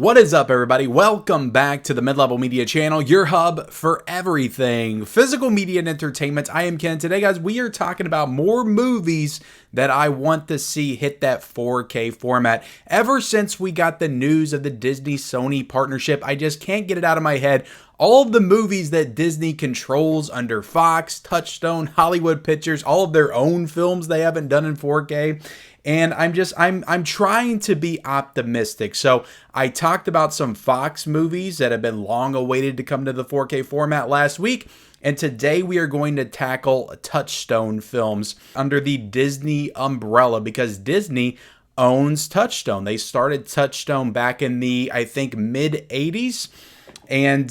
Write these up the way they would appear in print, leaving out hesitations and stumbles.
What is up, everybody? Welcome back to the Mid-Level Media channel, your hub for everything physical media and entertainment. I am Ken. Today, guys, we are talking about more movies that I want to see hit that 4K format. Ever since we got the news of the Disney-Sony partnership, I just can't get it out of my head. All of the movies that Disney controls under Fox, Touchstone, Hollywood Pictures, all of their own films they haven't done in 4K. And I'm trying to be optimistic. So I talked about some Fox movies that have been long awaited to come to the 4K format last week. And today we are going to tackle Touchstone films under the Disney umbrella because Disney owns Touchstone. They started Touchstone back in the, I think, mid-80s. And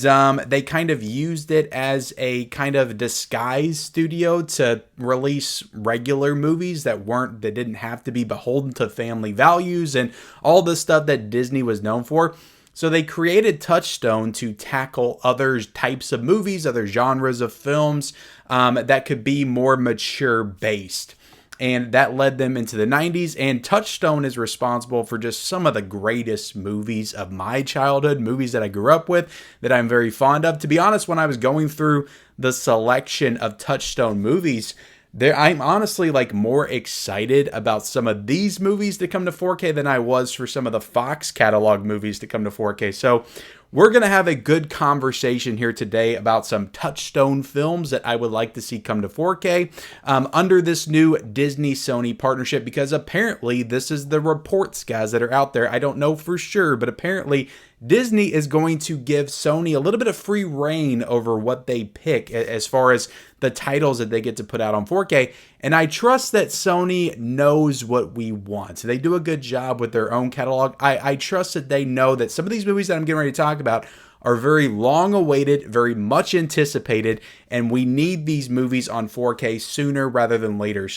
they kind of used it as a kind of disguise studio to release regular movies that didn't have to be beholden to family values and all the stuff that Disney was known for. So they created Touchstone to tackle other types of movies, other genres of films that could be more mature based. And that led them into the 90s, and Touchstone is responsible for just some of the greatest movies of my childhood, movies that I grew up with, that I'm very fond of. To be honest, when I was going through the selection of Touchstone movies, I'm honestly more excited about some of these movies to come to 4K than I was for some of the Fox catalog movies to come to 4K. So we're going to have a good conversation here today about some Touchstone films that I would like to see come to 4K under this new Disney-Sony partnership, because apparently this is the reports, guys, that are out there. I don't know for sure, but apparently Disney is going to give Sony a little bit of free reign over what they pick as far as the titles that they get to put out on 4K. And I trust that Sony knows what we want. They do a good job with their own catalog. I trust that they know that some of these movies that I'm getting ready to talk about are very long awaited, very much anticipated, and we need these movies on 4K sooner rather than later.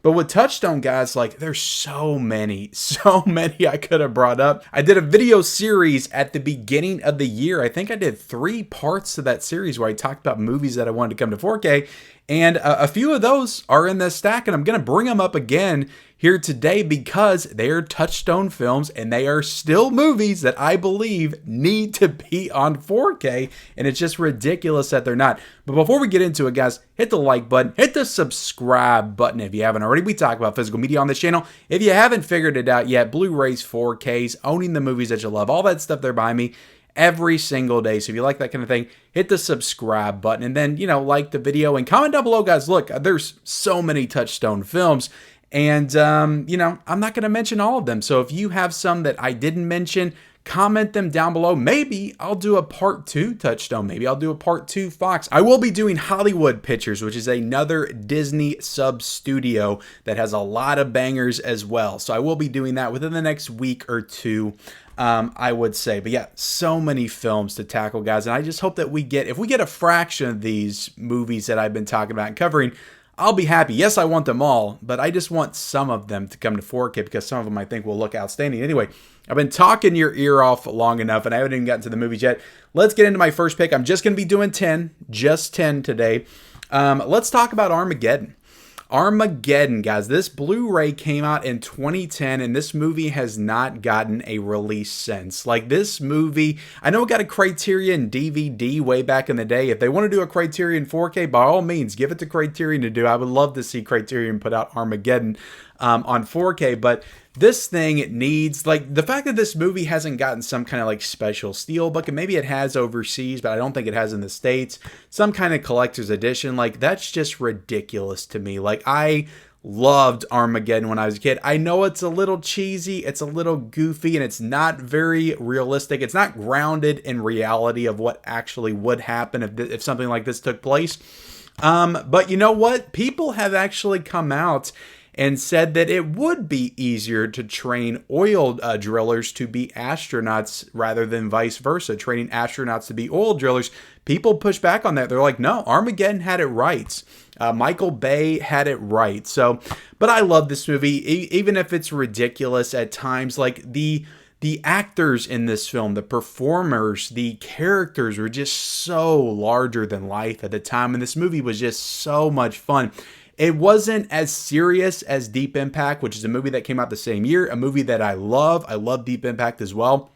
But with Touchstone, guys, there's so many I could have brought up. I did a video series at the beginning of the year. I think I did 3 parts to that series where I talked about movies that I wanted to come to 4K. And a few of those are in this stack, and I'm going to bring them up again here today because they are Touchstone films, and they are still movies that I believe need to be on 4K, and it's just ridiculous that they're not. But before we get into it, guys, hit the like button, hit the subscribe button if you haven't already. We talk about physical media on this channel. If you haven't figured it out yet, Blu-rays, 4Ks, owning the movies that you love, all that stuff there by me every single day. So if you like that kind of thing, hit the subscribe button and then, like the video and comment down below, guys. Look, there's so many Touchstone films and, I'm not going to mention all of them. So if you have some that I didn't mention, comment them down below. Maybe I'll do a part 2 Touchstone. Maybe I'll do a part 2 Fox. I will be doing Hollywood Pictures, which is another Disney sub studio that has a lot of bangers as well. So I will be doing that within the next week or two. I would say, but yeah, so many films to tackle, guys. And I just hope that if we get a fraction of these movies that I've been talking about and covering, I'll be happy. Yes, I want them all, but I just want some of them to come to 4K because some of them I think will look outstanding. Anyway, I've been talking your ear off long enough and I haven't even gotten to the movies yet. Let's get into my first pick. I'm just going to be doing 10, just 10 today. Let's talk about Armageddon. Armageddon, guys. This Blu-ray came out in 2010, and this movie has not gotten a release since. This movie, I know it got a Criterion DVD way back in the day. If they want to do a Criterion 4K, by all means, give it to Criterion to do. I would love to see Criterion put out Armageddon on 4K, but this thing needs, the fact that this movie hasn't gotten some kind of special steelbook, and maybe it has overseas, but I don't think it has in the States, some kind of collector's edition, that's just ridiculous to me. I loved Armageddon when I was a kid. I know it's a little cheesy, it's a little goofy, and it's not very realistic. It's not grounded in reality of what actually would happen if something like this took place. But you know what? People have actually come out and said that it would be easier to train oil drillers to be astronauts rather than vice versa, training astronauts to be oil drillers. People push back on that. They're like, no, Armageddon had it right. Michael Bay had it right. But I love this movie, even if it's ridiculous at times. The actors in this film, the performers, the characters were just so larger than life at the time. And this movie was just so much fun. It wasn't as serious as Deep Impact, which is a movie that came out the same year, a movie that I love. I love Deep Impact as well.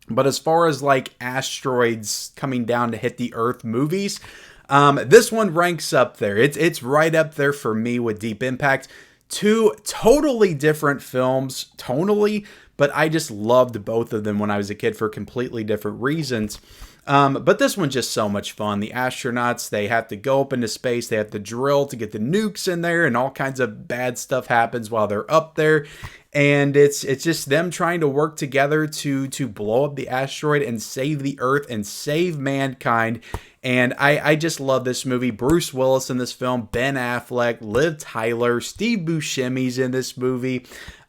But as far as like asteroids coming down to hit the Earth movies, this one ranks up there. It's right up there for me with Deep Impact. Two totally different films tonally, but I just loved both of them when I was a kid for completely different reasons. But this one's just so much fun. The astronauts, they have to go up into space. They have to drill to get the nukes in there, and all kinds of bad stuff happens while they're up there. And it's just them trying to work together to blow up the asteroid and save the Earth and save mankind. And I just love this movie. Bruce Willis in this film, Ben Affleck, Liv Tyler, Steve Buscemi's in this movie.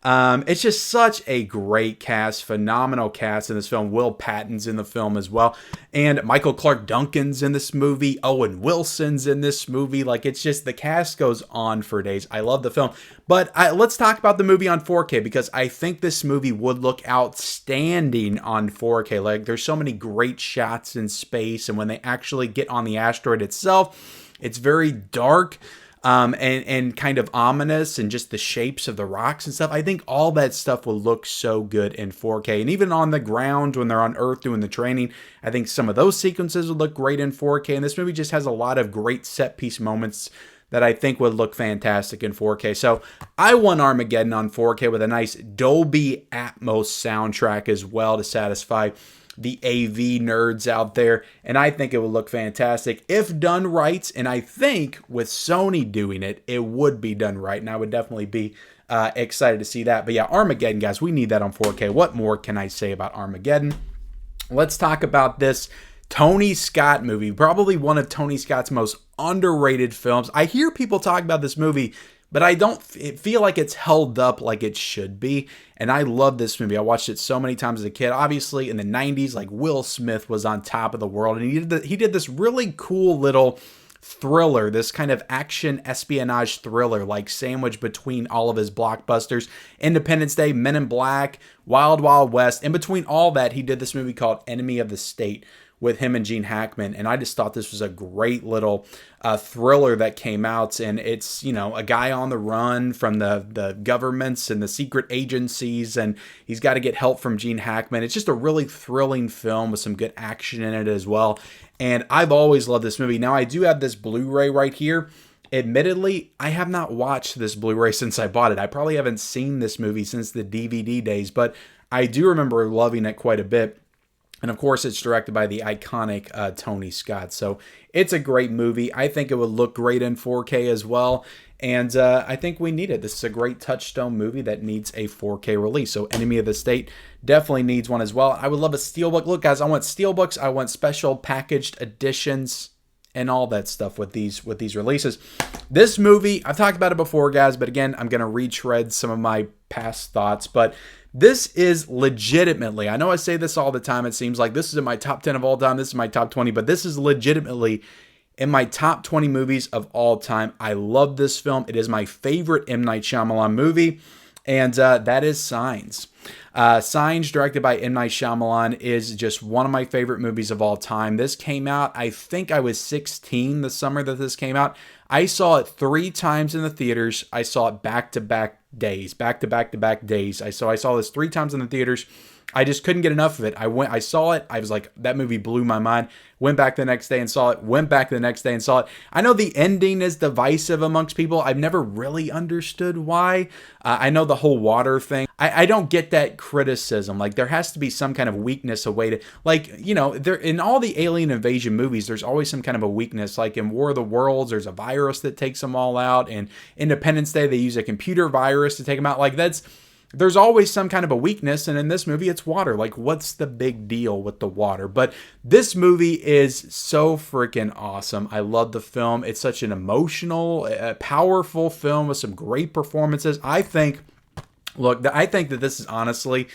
It's just such a great cast, phenomenal cast in this film. Will Patton's in the film as well. And Michael Clark Duncan's in this movie. Owen Wilson's in this movie. Like, it's just, the cast goes on for days. I love the film. But let's talk about the movie on 4K, because I think this movie would look outstanding on 4K. Like, there's so many great shots in space, and when they actually get on the asteroid itself, it's very dark. And kind of ominous, and just the shapes of the rocks and stuff. I think all that stuff will look so good in 4K. And even on the ground when they're on Earth doing the training, I think some of those sequences would look great in 4K. And this movie just has a lot of great set piece moments that I think would look fantastic in 4K. So I want Armageddon on 4K with a nice Dolby Atmos soundtrack as well to satisfy the AV nerds out there, and I think it would look fantastic if done right. And I think with Sony doing it, it would be done right, and I would definitely be excited to see that. But yeah, Armageddon, guys, we need that on 4K. What more can I say about Armageddon? Let's talk about this Tony Scott movie, probably one of Tony Scott's most underrated films. I hear people talk about this movie, but I don't feel like it's held up like it should be. And I love this movie. I watched it so many times as a kid. Obviously, in the 90s, like, Will Smith was on top of the world. And he did this really cool little thriller, this kind of action espionage thriller, like sandwiched between all of his blockbusters. Independence Day, Men in Black, Wild Wild West. In between all that, he did this movie called Enemy of the State with him and Gene Hackman, and I just thought this was a great little thriller that came out. And it's, you know, a guy on the run from the governments and the secret agencies, and he's got to get help from Gene Hackman. It's just a really thrilling film with some good action in it as well, and I've always loved this movie. Now, I do have this Blu-ray right here. Admittedly, I have not watched this Blu-ray since I bought it. I probably haven't seen this movie since the DVD days, but I do remember loving it quite a bit. And of course, it's directed by the iconic Tony Scott. So it's a great movie. I think it would look great in 4K as well. And I think we need it. This is a great Touchstone movie that needs a 4K release. So Enemy of the State definitely needs one as well. I would love a steelbook. Look, guys, I want steelbooks. I want special packaged editions and all that stuff with these releases. This movie, I've talked about it before, guys, but again, I'm going to retread some of my past thoughts. But this is legitimately, I know I say this all the time, it seems like this is in my top 10 of all time, this is my top 20, but this is legitimately in my top 20 movies of all time. I love this film. It is my favorite M. Night Shyamalan movie, and that is Signs. Signs, directed by M. Night Shyamalan, is just one of my favorite movies of all time. This came out, I think I was 16 the summer that this came out. I saw it 3 times in the theaters. I saw it back-to-back days. I saw this 3 times in the theaters. I just couldn't get enough of it. I saw it. I was like, that movie blew my mind. Went back the next day and saw it. Went back the next day and saw it. I know the ending is divisive amongst people. I've never really understood why. I know the whole water thing. I don't get that criticism. Like, there has to be some kind of weakness, a way to, like, you know, there in all the alien invasion movies, there's always some kind of a weakness. Like in War of the Worlds, there's a virus that takes them all out. In Independence Day, they use a computer virus to take them out. Like, there's always some kind of a weakness, and in this movie, it's water. Like, what's the big deal with the water? But this movie is so freaking awesome. I love the film. It's such an emotional, powerful film with some great performances. I think that this is honestly,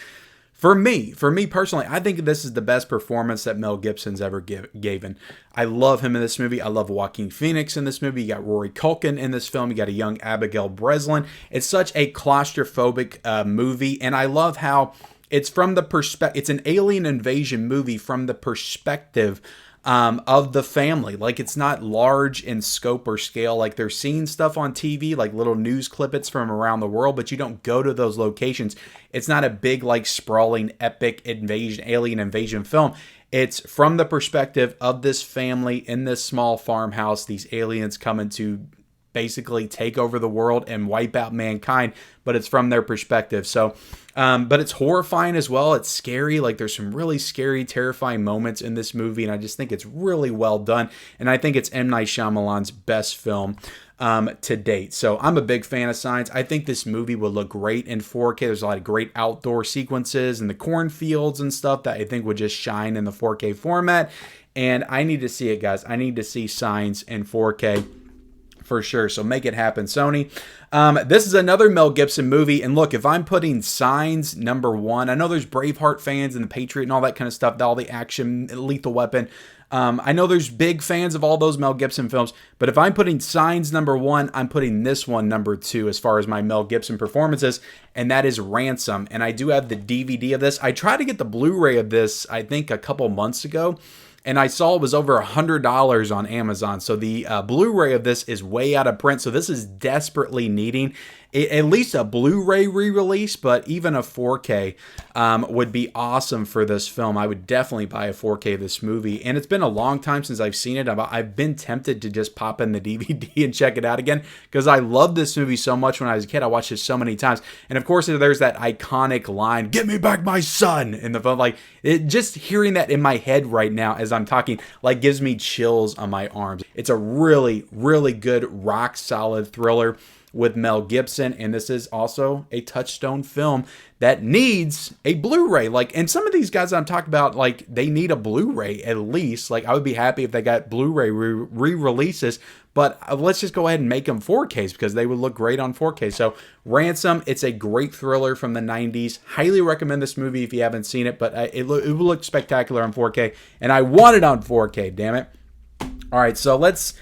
for me personally, I think this is the best performance that Mel Gibson's ever given. I love him in this movie. I love Joaquin Phoenix in this movie. You got Rory Culkin in this film. You got a young Abigail Breslin. It's such a claustrophobic movie, and I love how it's from the perspective. It's an alien invasion movie from the perspective of the family. Like, it's not large in scope or scale. Like, they're seeing stuff on TV, like little news clippets from around the world, but you don't go to those locations. It's not a big, like, sprawling, epic alien invasion film. It's from the perspective of this family in this small farmhouse, these aliens coming to basically take over the world and wipe out mankind, but it's from their perspective. So, but it's horrifying as well. It's scary. Like, there's some really scary, terrifying moments in this movie, and I just think it's really well done. And I think it's M. Night Shyamalan's best film to date. So I'm a big fan of Signs. I think this movie will look great in 4K. There's a lot of great outdoor sequences and the cornfields and stuff that I think would just shine in the 4K format. And I need to see it, guys. I need to see Signs in 4K. For sure. So make it happen, Sony. This is another Mel Gibson movie. And look, if I'm putting Signs #1, I know there's Braveheart fans and The Patriot and all that kind of stuff, all the action, Lethal Weapon. I know there's big fans of all those Mel Gibson films, but if I'm putting Signs #1, I'm putting this one #2 as far as my Mel Gibson performances, and that is Ransom. And I do have the DVD of this. I tried to get the Blu-ray of this, I think, a couple months ago, and I saw it was over $100 on Amazon. So the Blu-ray of this is way out of print. So this is desperately needing at least a Blu-ray re-release, but even a 4K would be awesome for this film. I would definitely buy a 4K of this movie. And it's been a long time since I've seen it. I've been tempted to just pop in the DVD and check it out again because I loved this movie so much when I was a kid. I watched it so many times. And of course, there's that iconic line, "Give me back my son," in the film. Like, just hearing that in my head right now as I'm talking, like, gives me chills on my arms. It's a really, really good, rock solid thriller with Mel Gibson, and this is also a Touchstone film that needs a Blu-ray. Like, and some of these guys I'm talking about, like, they need a Blu-ray at least. Like, I would be happy if they got Blu-ray re-releases, but let's just go ahead and make them 4Ks because they would look great on 4K. So Ransom, it's a great thriller from the 90s. Highly recommend this movie if you haven't seen it, but it will look spectacular on 4K, and I want it on 4K, damn it. All right, so let's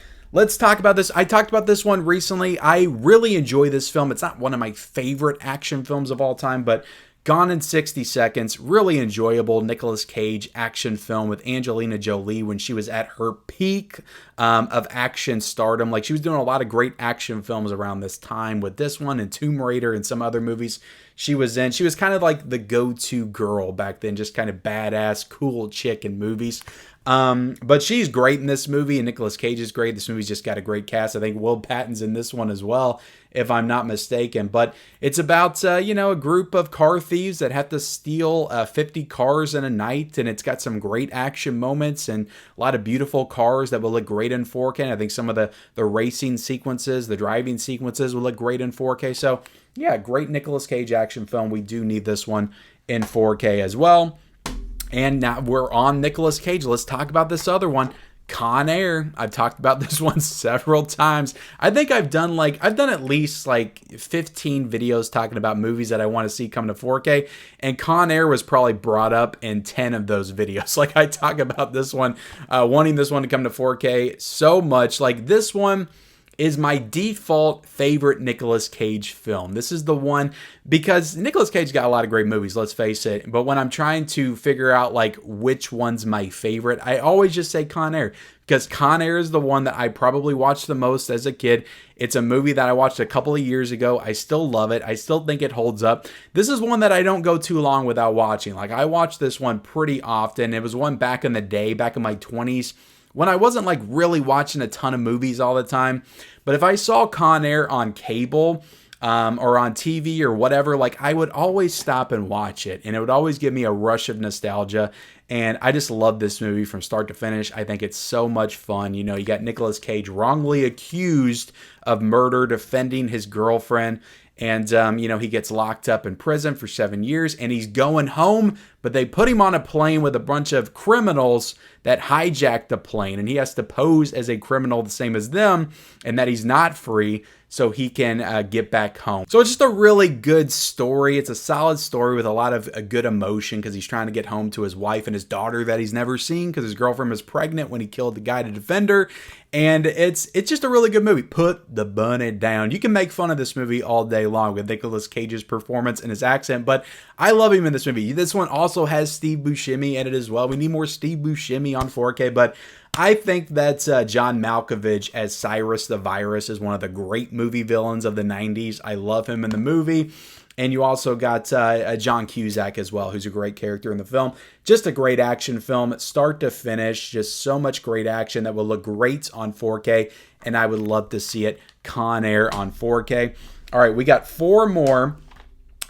talk about this. I talked about this one recently. I really enjoy this film. It's not one of my favorite action films of all time, but Gone in 60 Seconds, really enjoyable Nicolas Cage action film with Angelina Jolie when she was at her peak of action stardom. Like, she was doing a lot of great action films around this time with this one and Tomb Raider and some other movies she was in. She was kind of like the go-to girl back then, just kind of badass, cool chick in movies. But she's great in this movie, and Nicolas Cage is great. This movie's just got a great cast. I think Will Patton's in this one as well, if I'm not mistaken. But it's about, a group of car thieves that have to steal 50 cars in a night, and it's got some great action moments and a lot of beautiful cars that will look great in 4K. And I think some of the racing sequences, the driving sequences will look great in 4K. So, yeah, great Nicolas Cage action film. We do need this one in 4K as well. And now we're on Nicolas Cage. Let's talk about this other one, Conair. I've talked about this one several times. I think I've done at least 15 videos talking about movies that I want to see come to 4K. And Conair was probably brought up in 10 of those videos. Like, I talk about this one, wanting this one to come to 4K so much. Like, this one is my default favorite Nicolas Cage film. This is the one, because Nicolas Cage got a lot of great movies, let's face it. But when I'm trying to figure out which one's my favorite, I always just say Conair, because Conair is the one that I probably watched the most as a kid. It's a movie that I watched a couple of years ago. I still love it. I still think it holds up. This is one that I don't go too long without watching. Like, I watched this one pretty often. It was one back in the day, back in my 20s, when I wasn't really watching a ton of movies all the time. But if I saw Conair on cable or on TV or whatever, I would always stop and watch it. And it would always give me a rush of nostalgia. And I just love this movie from start to finish. I think it's so much fun. You got Nicolas Cage wrongly accused of murder, defending his girlfriend. And, he gets locked up in prison for 7 years, and he's going home, but they put him on a plane with a bunch of criminals that hijacked the plane, and he has to pose as a criminal the same as them, and that he's not free, so he can get back home. So it's just a really good story. It's a solid story with a lot of good emotion, because he's trying to get home to his wife and his daughter that he's never seen, because his girlfriend was pregnant when he killed the guy to defend her. And it's just a really good movie. Put the bunny down. You can make fun of this movie all day long with Nicolas Cage's performance and his accent, but I love him in this movie. This one also also has Steve Buscemi in it as well. We need more Steve Buscemi on 4K, but I think that John Malkovich as Cyrus the Virus is one of the great movie villains of the 90s. I love him in the movie. And you also got John Cusack as well, who's a great character in the film. Just a great action film, start to finish. Just so much great action that will look great on 4K. And I would love to see it Conair on 4K. All right, we got 4 more.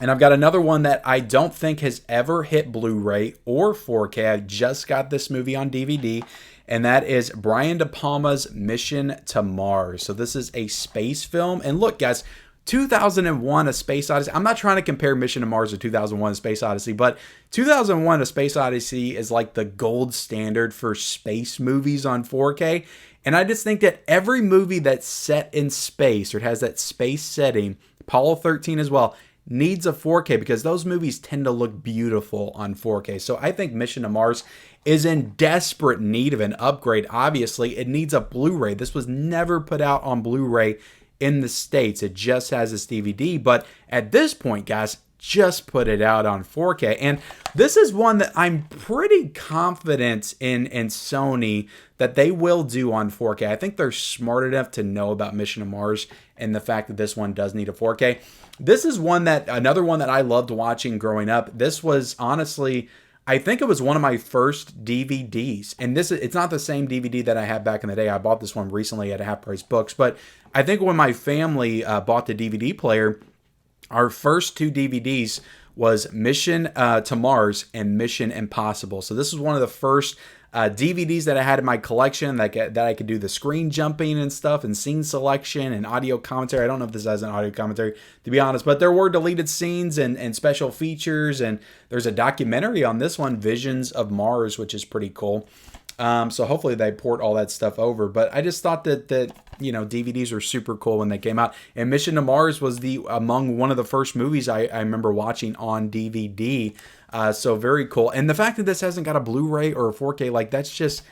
And I've got another one that I don't think has ever hit Blu-ray or 4K. I just got this movie on DVD. And that is Brian De Palma's Mission to Mars. So this is a space film. And look, guys, 2001 A Space Odyssey. I'm not trying to compare Mission to Mars to 2001 A Space Odyssey, but 2001 A Space Odyssey is like the gold standard for space movies on 4K. And I just think that every movie that's set in space or has that space setting, Apollo 13 as well, needs a 4K because those movies tend to look beautiful on 4K. So I think Mission to Mars is in desperate need of an upgrade. Obviously, it needs a Blu-ray. This was never put out on Blu-ray in the States. It just has this DVD, but at this point, guys, just put it out on 4K. And this is one that I'm pretty confident in Sony that they will do on 4K. I think they're smart enough to know about Mission to Mars and the fact that this one does need a 4K. This is another one that I loved watching growing up. This was honestly, I think it was one of my first DVDs. And it's not the same DVD that I had back in the day. I bought this one recently at Half Price Books. But I think when my family bought the DVD player, our first 2 DVDs was Mission to Mars and Mission Impossible. So this was one of the first DVDs that I had in my collection that I could do the screen jumping and stuff and scene selection and audio commentary. I don't know if this has an audio commentary, to be honest, but there were deleted scenes and special features, and there's a documentary on this one, Visions of Mars, which is pretty cool. So hopefully they port all that stuff over. But I just thought that DVDs were super cool when they came out. And Mission to Mars was among one of the first movies I remember watching on DVD. So very cool. And the fact that this hasn't got a Blu-ray or a 4K, like that's just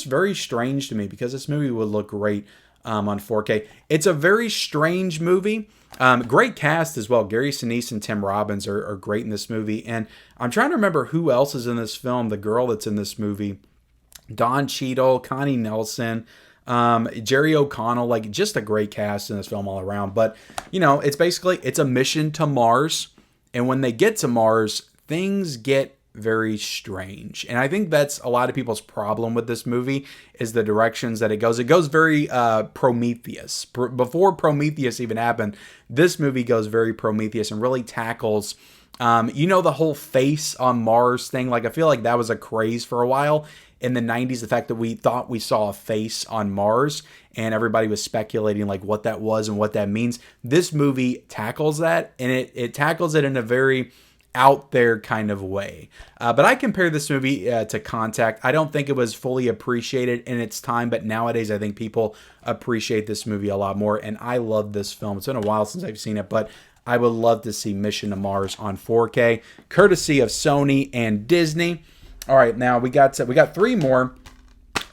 very strange to me because this movie would look great on 4K. It's a very strange movie. Great cast as well. Gary Sinise and Tim Robbins are great in this movie. And I'm trying to remember who else is in this film. The girl that's in this movie, Don Cheadle, Connie Nelson, Jerry O'Connell, like just a great cast in this film all around. But, it's a mission to Mars. And when they get to Mars, things get very strange. And I think that's a lot of people's problem with this movie is the directions that it goes. It goes very Prometheus. Before Prometheus even happened, this movie goes very Prometheus and really tackles the whole face on Mars thing. Like I feel like that was a craze for a while in the 90s, the fact that we thought we saw a face on Mars and everybody was speculating like what that was and what that means. This movie tackles that, and it tackles it in a very out there kind of way. But I compare this movie to Contact. I don't think it was fully appreciated in its time, but nowadays I think people appreciate this movie a lot more, and I love this film. It's been a while since I've seen it, but I would love to see Mission to Mars on 4K, courtesy of Sony and Disney. All right, now we got 3 more.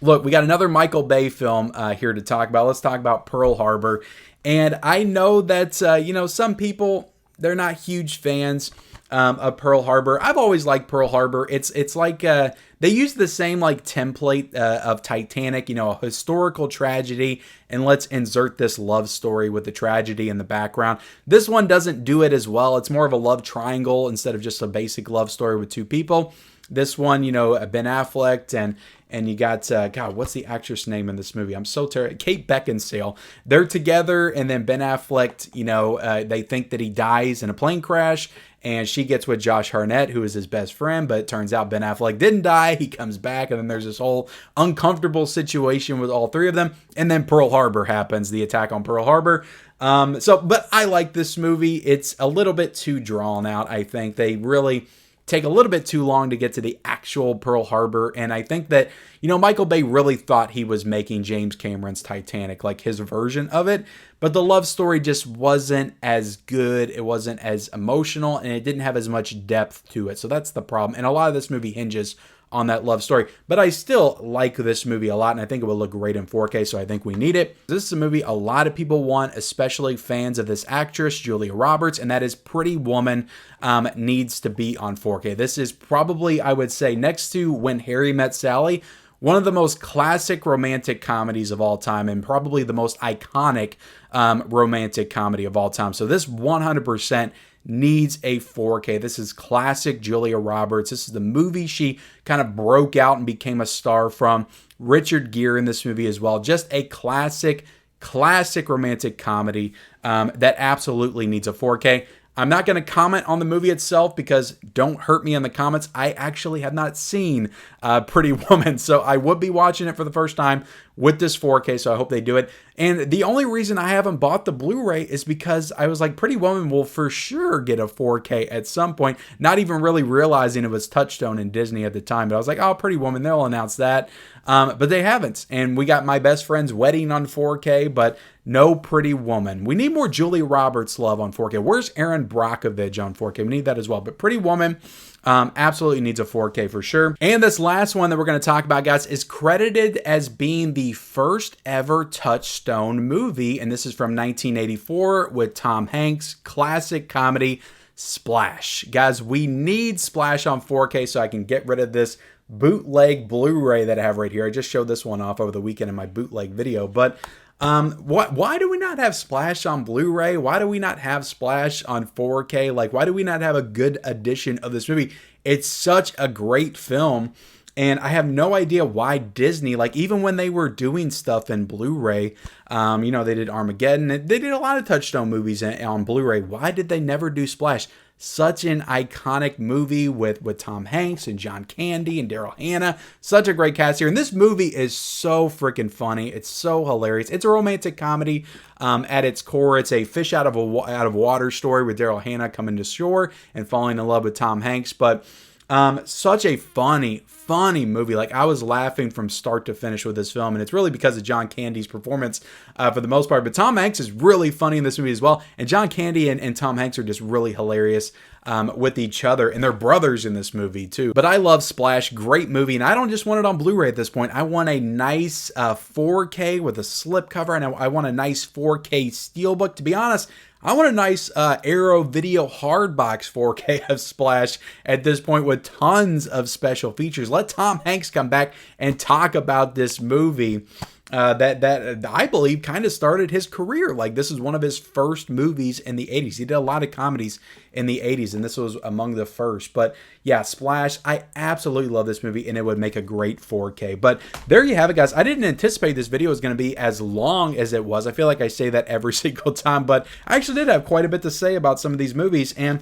Look, we got another Michael Bay film here to talk about. Let's talk about Pearl Harbor. And I know that some people, they're not huge fans of Pearl Harbor. I've always liked Pearl Harbor. It's like they use the same like template of Titanic, a historical tragedy, and let's insert this love story with the tragedy in the background. This one doesn't do it as well. It's more of a love triangle instead of just a basic love story with 2 people. This one, Ben Affleck and you got, God, what's the actress name in this movie? I'm so terrible. Kate Beckinsale. They're together, and then Ben Affleck, they think that he dies in a plane crash, and she gets with Josh Hartnett, who is his best friend, but it turns out Ben Affleck didn't die. He comes back, and then there's this whole uncomfortable situation with all 3 of them, and then Pearl Harbor happens, the attack on Pearl Harbor. But I like this movie. It's a little bit too drawn out, I think. They really take a little bit too long to get to the actual Pearl Harbor. And I think that, Michael Bay really thought he was making James Cameron's Titanic, like his version of it. But the love story just wasn't as good. It wasn't as emotional, and it didn't have as much depth to it. So that's the problem. And a lot of this movie hinges on that love story. But I still like this movie a lot, and I think it will look great in 4K, so I think we need it. This is a movie a lot of people want, especially fans of this actress, Julia Roberts, and that is Pretty Woman. Needs to be on 4K. This is probably, I would say, next to When Harry Met Sally, one of the most classic romantic comedies of all time, and probably the most iconic romantic comedy of all time. So this 100% needs a 4K. This is classic Julia Roberts. This is the movie she kind of broke out and became a star from. Richard Gere in this movie as well. Just a classic romantic comedy that absolutely needs a 4K. I'm not going to comment on the movie itself because don't hurt me in the comments. I actually have not seen Pretty Woman, so I would be watching it for the first time with this 4K, so I hope they do it. And the only reason I haven't bought the Blu-ray is because I was like, Pretty Woman will for sure get a 4K at some point, not even really realizing it was Touchstone and Disney at the time. But I was like, oh, Pretty Woman, they'll announce that. But they haven't. And we got My Best Friend's Wedding on 4K, but no Pretty Woman. We need more Julia Roberts love on 4K. Where's Aaron Brockovich on 4K? We need that as well. But Pretty Woman absolutely needs a 4K for sure. And this last one that we're going to talk about, guys, is credited as being the first ever Touchstone movie. And this is from 1984 with Tom Hanks. Classic comedy, Splash. Guys, we need Splash on 4K so I can get rid of this bootleg Blu-ray that I have right here. I just showed this one off over the weekend in my bootleg video. But why do we not have Splash on Blu-ray? Why do we not have Splash on 4K? Like, why do we not have a good edition of this movie? It's such a great film. And I have no idea why Disney, like even when they were doing stuff in Blu-ray, you know, they did Armageddon. They did a lot of Touchstone movies on Blu-ray. Why did they never do Splash? Such an iconic movie with Tom Hanks and John Candy and Daryl Hannah. Such a great cast here. And this movie is so freaking funny. It's so hilarious. It's a romantic comedy at its core. It's a fish out of water story with Daryl Hannah coming to shore and falling in love with Tom Hanks. But such a funny movie. Like, I was laughing from start to finish with this film, and it's really because of John Candy's performance for the most part. But Tom Hanks is really funny in this movie as well, and John Candy and Tom Hanks are just really hilarious with each other, and they're brothers in this movie too. But I love Splash, great movie, and I don't just want it on Blu-ray at this point. I want a nice 4K with a slipcover, and I want a nice 4K steelbook. To be honest, I want a nice Arrow Video Hardbox 4K of Splash at this point with tons of special features. Let Tom Hanks come back and talk about this movie that I believe kind of started his career. Like, this is one of his first movies in the 80s. He did a lot of comedies in the 80s, and this was among the first. But yeah, Splash, I absolutely love this movie, and it would make a great 4K. But there you have it, guys. I didn't anticipate this video was going to be as long as it was. I feel like I say that every single time, but I actually did have quite a bit to say about some of these movies, and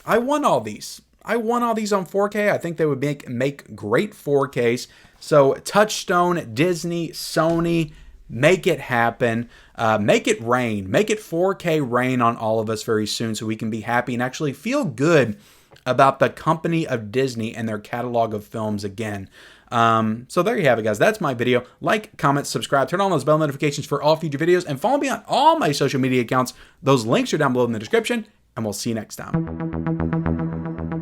I won all these. I won all these on 4K. I think they would make great 4Ks. So Touchstone, Disney, Sony, make it happen. Make it rain. Make it 4K rain on all of us very soon so we can be happy and actually feel good about the company of Disney and their catalog of films again. So there you have it, guys. That's my video. Like, comment, subscribe, turn on those bell notifications for all future videos, and follow me on all my social media accounts. Those links are down below in the description, and we'll see you next time.